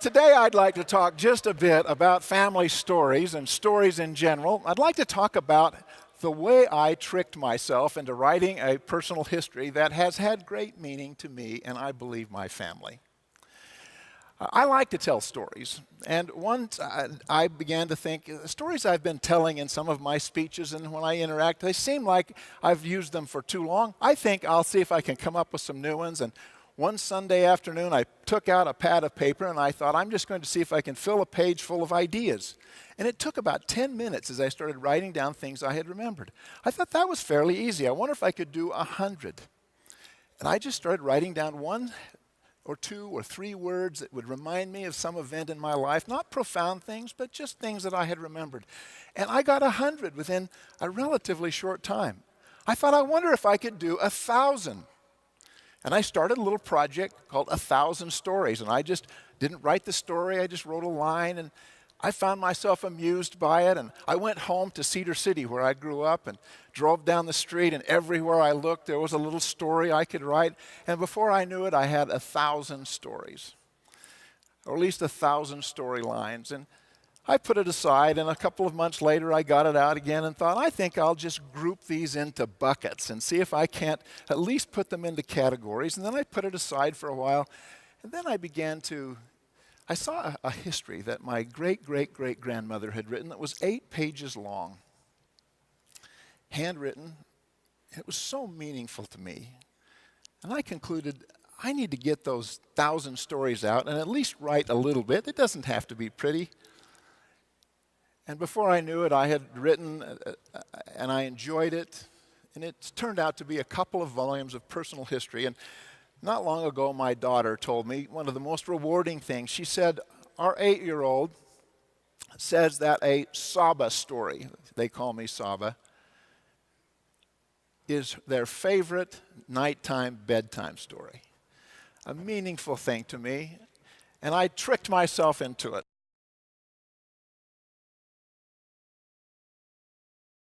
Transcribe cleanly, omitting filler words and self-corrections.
Today I'd like to talk just a bit about family stories and stories in general. I'd like to talk about the way I tricked myself into writing a personal history that has had great meaning to me and I believe my family. I like to tell stories, and once I began to think, the stories I've been telling in some of my speeches and when I interact, they seem like I've used them for too long. I think I'll see if I can come up with some new ones. And one Sunday afternoon, I took out a pad of paper and I thought, I'm just going to see if I can fill a page full of ideas. And it took about 10 minutes as I started writing down things I had remembered. I thought that was fairly easy. I wonder if I could do 100. And I just started writing down one or two or three words that would remind me of some event in my life, not profound things, but just things that I had remembered. And I got 100 within a relatively short time. I thought, I wonder if I could do 1,000. And I started a little project called 1,000 Stories, and I just didn't write the story, I just wrote a line, and I found myself amused by it. And I went home to Cedar City, where I grew up, and drove down the street, and everywhere I looked, there was a little story I could write. And before I knew it, I had 1,000 stories, or at least 1,000 storylines. And I put it aside, and a couple of months later, I got it out again and thought, I think I'll just group these into buckets and see if I can't at least put them into categories. And then I put it aside for a while, and then I saw a history that my great-great-great-grandmother had written that was 8 pages long, handwritten. It was so meaningful to me. And I concluded, I need to get those 1,000 stories out and at least write a little bit. It doesn't have to be pretty. And before I knew it, I had written, and I enjoyed it. And it turned out to be a couple of volumes of personal history. And not long ago, my daughter told me one of the most rewarding things. She said, our 8-year-old says that a Saba story, they call me Saba, is their favorite nighttime bedtime story. A meaningful thing to me, and I tricked myself into it.